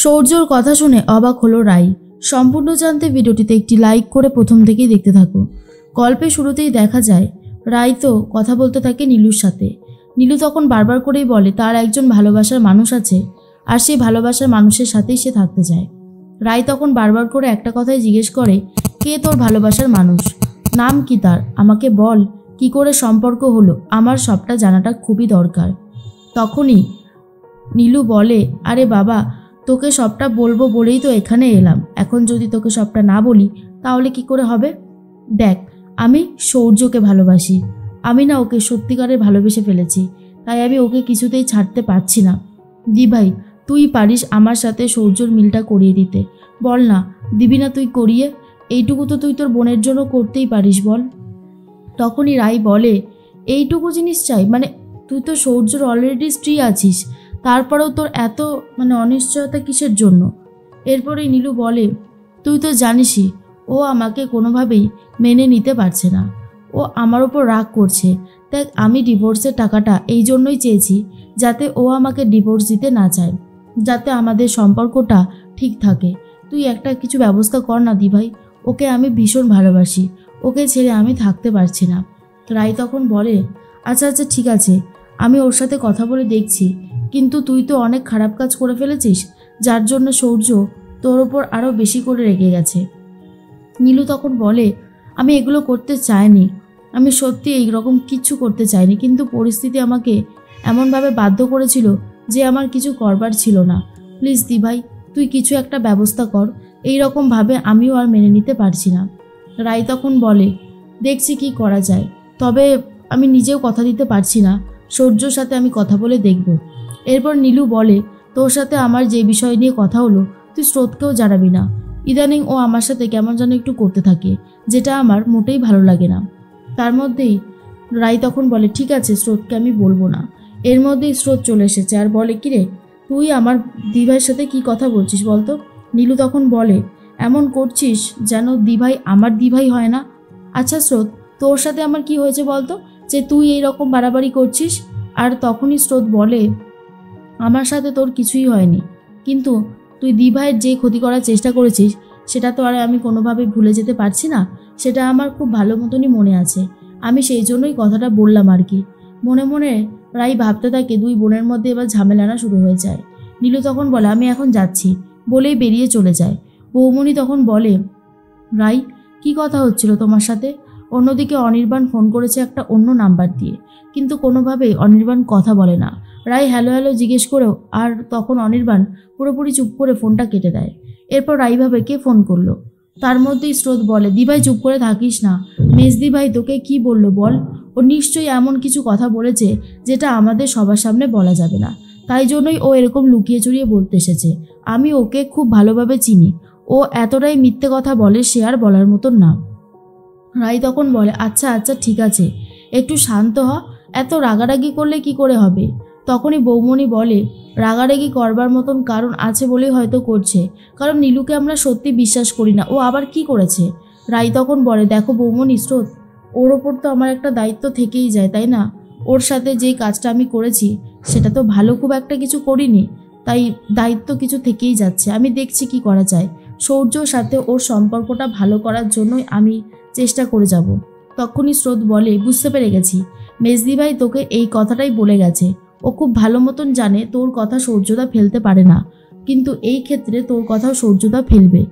সৌর্যর কথা শুনে অবাক হলো রাই। সম্পূর্ণ জানতে ভিডিওটিতে একটি লাইক করে প্রথম থেকেই দেখতে থাকো। গল্পের শুরুতেই দেখা যায় রাই তো কথা বলতে থাকে নীলুর সাথে। নীলু তখন বারবার করেই বলে তার একজন ভালোবাসার মানুষ আছে আর সেই ভালোবাসার মানুষের সাথেই সে থাকতে চায়। রাই তখন বারবার করে একটা কথাই জিজ্ঞেস করে, কে তোর ভালোবাসার মানুষ, নাম কি তার, আমাকে বল, কি করে সম্পর্ক হলো, আমার সবটা জানাটা খুবই দরকার। তখনই নীলু বলে, আরে বাবা, তোকে সবটা বলবো বলেই তো এখানে এলাম। এখন যদি তোকে সবটা না বলি তাহলে কি করে হবে? দেখ, আমি সৌর্যকে ভালোবাসি। আমি না ওকে সত্যিকারের ভালোবেসে ফেলেছি, তাই আমি ওকে কিছুতেই ছাড়তে পারছি না। দি ভাই, তুই পারিস আমার সাথে সৌর্যর মিলটা করিয়ে দিতে। বল না, দিবি না তুই করিয়ে? এইটুকু তো তুই তোর বোনের জন্য করতেই পারিস, বল। তখনই রাই বলে, এইটুকু জিনিস চাই? মানে তুই তো সৌর্যর অলরেডি স্ত্রী আছিস, তারপরেও তোর এত অনিশ্চয়তা কিসের জন্য? এরপরেই নীলু বলে, তুই তো জানিসই ও আমাকে কোনোভাবেই মেনে নিতে পারছে না, ও আমার ওপর রাগ করছে। দেখ, আমি ডিভোর্সের টাকাটা এই জন্যই চেয়েছি যাতে ও আমাকে ডিভোর্স দিতে না চায়, যাতে আমাদের সম্পর্কটা ঠিক থাকে। তুই একটা কিছু ব্যবস্থা কর না দি ভাই, ওকে আমি ভীষণ ভালোবাসি, ওকে ছেড়ে আমি থাকতে পারছি না। রাই তখন বলে, আচ্ছা আচ্ছা ঠিক আছে, আমি ওর সাথে কথা বলে দেখছি, কিন্তু তুই তো অনেক খারাপ কাজ করে ফেলেছিস, যার জন্য সৌর্য তোর ওপর আরও বেশি করে রেগে গেছে। নীলু তখন বলে, আমি এগুলো করতে চাইনি, আমি সত্যি এইরকম কিচ্ছু করতে চাইনি, কিন্তু পরিস্থিতি আমাকে এমনভাবে বাধ্য করেছিল যে আমার কিছু করবার ছিল না। প্লিজ দি ভাই, তুই কিছু একটা ব্যবস্থা কর, এই রকমভাবে আমিও আর মেনে নিতে পারছি না। রাই তখন বলে, দেখছি কি করা যায়, তবে আমি নিজেও কথা দিতে পারছি না, সৌর্যর সাথে আমি কথা বলে দেখব। এরপর নীলু বলে, তোর সাথে আমার যে বিষয় নিয়ে কথা হলো তুই স্রোতকেও জানাবি না। ইদানিং ও আমার সাথে কেমন যেন একটু করতে থাকে, যেটা আমার মোটেই ভালো লাগে না। তার মধ্যেই রাই তখন বলে, ঠিক আছে, স্রোতকে আমি বলবো না। এর মধ্যেই স্রোত চলে এসেছে আর বলে, কিরে তুই আমার দিভাইয়ের সাথে কি কথা বলছিস বলতো? নীলু তখন বলে, এমন করছিস যেন দিভাই আমার দিভাই হয় না। আচ্ছা স্রোত, তোর সাথে আমার কি হয়েছে বলতো যে তুই এই রকম বাড়াবাড়ি করছিস? আর তখনই স্রোত বলে, আমার সাথে তোর কিছুই হয়নি, কিন্তু তুই দিভাইয়ের যে ক্ষতি করার চেষ্টা করেছিস সেটা তো আর আমি কোনোভাবেই ভুলে যেতে পারছি না, সেটা আমার খুব ভালো মতনই মনে আছে। আমি সেই জন্যই কথাটা বললাম আর কি। মনে মনে রাই ভাবতে থাকে দুই বোনের মধ্যে এবার ঝামেলানা শুরু হয়ে যায়। নীলু তখন বলে, আমি এখন যাচ্ছি, বলেই বেরিয়ে চলে যায়। বৌমণি তখন বলে, রাই, কি কথা হচ্ছিল তোমার সাথে? অন্যদিকে অনির্বাণ ফোন করেছে একটা অন্য নাম্বার দিয়ে, কিন্তু কোনোভাবেই অনির্বাণ কথা বলে না। রাই হ্যালো হ্যালো জিজ্ঞেস করেও আর তখন অনির্বাণ পুরোপুরি চুপ করে ফোনটা কেটে দেয়। এরপর রাই ভাবে কে ফোন করলো। তার মধ্যেই স্রোত বলে, দিভাই চুপ করে থাকিস না, মেজদি ভাই তোকে কি বললো বল? ও নিশ্চয়ই এমন কিছু কথা বলেছে যেটা আমাদের সবার সামনে বলা যাবে না, তাই জন্যই ও এরকম লুকিয়ে চুরিয়ে বলতে এসেছে। আমি ওকে খুব ভালোভাবে চিনি, ও এতটাই মিথ্যে কথা বলে সে আর বলার মতন না। রাই তখন বলে, আচ্ছা আচ্ছা ঠিক আছে, একটু শান্ত হ, এত রাগারাগি করলে কি করে হবে? তখনই বৌমণি বলে, রাগারাগি করবার মতন কারণ আছে বলেই হয়তো করছে, কারণ নীলুকে আমরা সত্যি বিশ্বাস করি না, ও আবার কি করেছে? রাই তখন বলে, দেখো বৌমণি, স্রোত, ওর ওপর তো আমার একটা দায়িত্ব থেকেই যায়, তাই না? ওর সাথে যেই কাজটা আমি করেছি সেটা তো ভালো খুব একটা কিছু করিনি, তাই দায়িত্ব কিছু থেকেই যাচ্ছে। আমি দেখছি কি করা যায়, সৌর্যর সাথে ওর সম্পর্কটা ভালো করার জন্যই আমি চেষ্টা করে যাব। তখনই স্রোত বলে, বুঝতে পেরে গেছি, মেজদি ভাই তোকে এই কথাটাই বলে গেছে। ও খুব ভালো মতন জানে তোর কথা সৌর্যদা ফেলতে পারে না, কিন্তু এই ক্ষেত্রে তোর কথাও সৌর্যদা ফেলবে।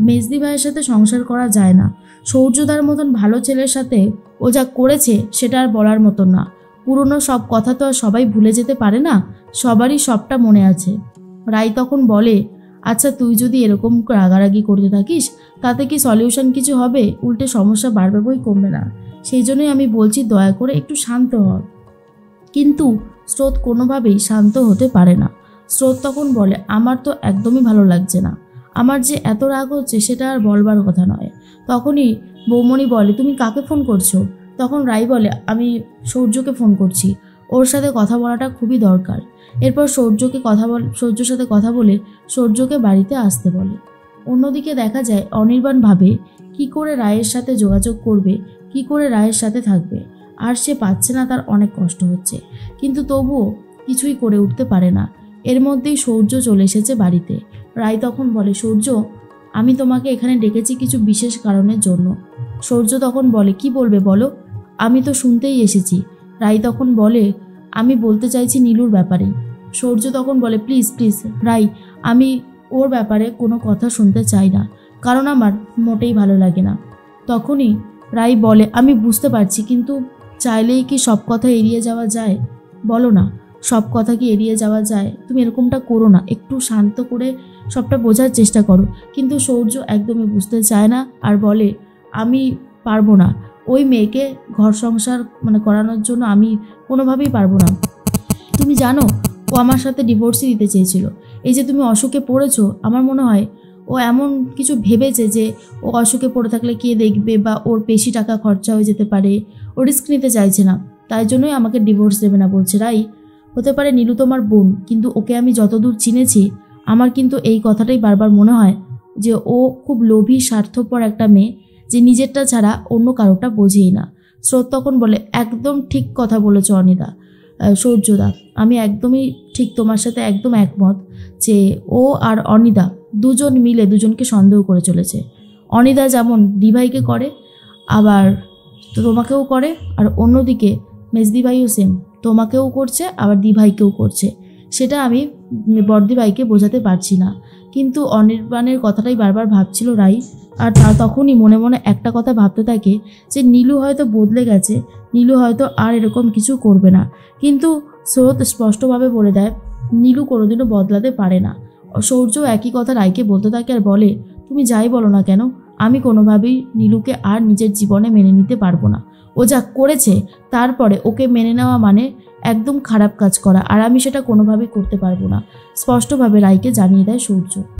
মেজদি ভাইয়ের সাথে সংসার করা যায় না। সৌর্যদার মতন ভালো ছেলের সাথে ও যা করেছে সেটা আর বলার মতন না। পুরনো সব কথা তো আর সবাই ভুলে যেতে পারে না, সবারই সবটা মনে আছে। রাই তখন বলে, আচ্ছা তুই যদি এরকম রাগারাগি করতে থাকিস তাতে কি সলিউশন কিছু হবে? উল্টে সমস্যা বাড়বে বই কমবে না। সেই জন্যই আমি বলছি দয়া করে একটু শান্ত হ। কিন্তু স্রোত কোনোভাবেই শান্ত হতে পারে না। স্রোত তখন বলে, আমার তো একদমই ভালো লাগছে না, আমার যে এত রাগ হচ্ছে সেটা আর বলবার কথা নয়। তখনই বৌমণি বলে, তুমি কাকে ফোন করছো? তখন রাই বলে, আমি সৌর্যকে ফোন করছি, ওর সাথে কথা বলাটা খুবই দরকার। এরপর সৌর্যর সাথে কথা বলে সৌর্যকে বাড়িতে আসতে বলে। অন্যদিকে দেখা যায় অনির্বাণ ভাবে কি করে রায়ের সাথে যোগাযোগ করবে, কি করে রায়ের সাথে থাকবে, আর সে পাচ্ছে না, তার অনেক কষ্ট হচ্ছে, কিন্তু তবুও কিছুই করে উঠতে পারে না। এর মধ্যেই সৌর্য চলে এসেছে বাড়িতে। রায় তখন বলে, সূর্য আমি তোমাকে এখানে ডেকেছি কিছু বিশেষ কারণের জন্য। সূর্য তখন বলে, কি বলবে বলো, আমি তো শুনতেই এসেছি। রায় তখন বলে, আমি বলতে চাইছি নীলুর ব্যাপারে। সূর্য তখন বলে, প্লিজ প্লিজ রায়, আমি ওর ব্যাপারে কোনো কথা শুনতে চাই না, কারণ আমার মোটেই ভালো লাগে না। তখনই রায় বলে, আমি বুঝতে পারছি, কিন্তু চাইলেই কি সব কথা এড়িয়ে যাওয়া যায়? বলো না, সব কথা কি এড়িয়ে যাওয়া যায়? তুমি এরকমটা করো না, একটু শান্ত করে সবটা বোঝার চেষ্টা করো। কিন্তু সূর্য একদমই বুঝতে চায় না আর বলে, আমি পারবো না, ওই মেয়েকে ঘর সংসার করানোর জন্য আমি কোনোভাবেই পারবো না। তুমি জানো ও আমার সাথে ডিভোর্সই দিতে চেয়েছিল। এই যে তুমি অসুখে পড়েছো, আমার মনে হয় ও এমন কিছু ভেবেছে যে ও অসুখে পড়ে থাকলে কে দেখবে, বা ওর বেশি টাকা খরচা হয়ে যেতে পারে, ও রিস্ক নিতে চাইছে না, তাই জন্যই আমাকে ডিভোর্স দেবে না বলছে। রাই, হতে পারে নীলু তোমার বোন, কিন্তু ওকে আমি যতদূর চিনেছি আমার কিন্তু এই কথাটাই বারবার মনে হয় যে ও খুব লোভী স্বার্থপর একটা মেয়ে, যে নিজেরটা ছাড়া অন্য কারোটা বোঝেই না। স্রোত তখন বলে, একদম ঠিক কথা বলেছ অনিদা, সূর্যদা, আমি একদমই ঠিক তোমার সাথে একদম একমত যে ও আর অনিদা দুজন মিলে দুজনকে সন্দেহ করে চলেছে। অনিদা যেমন দিভাইকে করে, আবার তোমাকেও করে, আর অন্যদিকে মেজদিভাইও সেম, তোমাকেও করছে আবার দিভাইকেও করছে। সেটা আমি বড়দিভাইকে বোঝাতে পারছি না, কিন্তু অনির্বাণের কথাটাই বারবার ভাবছিল রাই। আর তখনই মনে মনে একটা কথা ভাবতে থাকে যে নীলু হয়তো বদলে গেছে, নীলু হয়তো আর এরকম কিছু করবে না। কিন্তু স্রোত স্পষ্টভাবে বলে দেয়, নীলু কোনোদিনও বদলাতে পারে না। সূর্য একই কথা রায়কে বলতে থাকে আর বলে, তুমি যাই বলো না কেন, আমি কোনোভাবেই নীলুকে আর নিজের জীবনে মেনে নিতে পারবো না। ও যা করেছে তারপরে ওকে মেনে নেওয়া মানে একদম খারাপ কাজ করা, আর আমি সেটা কোনোভাবেই করতে পারবো না, স্পষ্টভাবে রায়কে জানিয়ে দেয় সূর্য।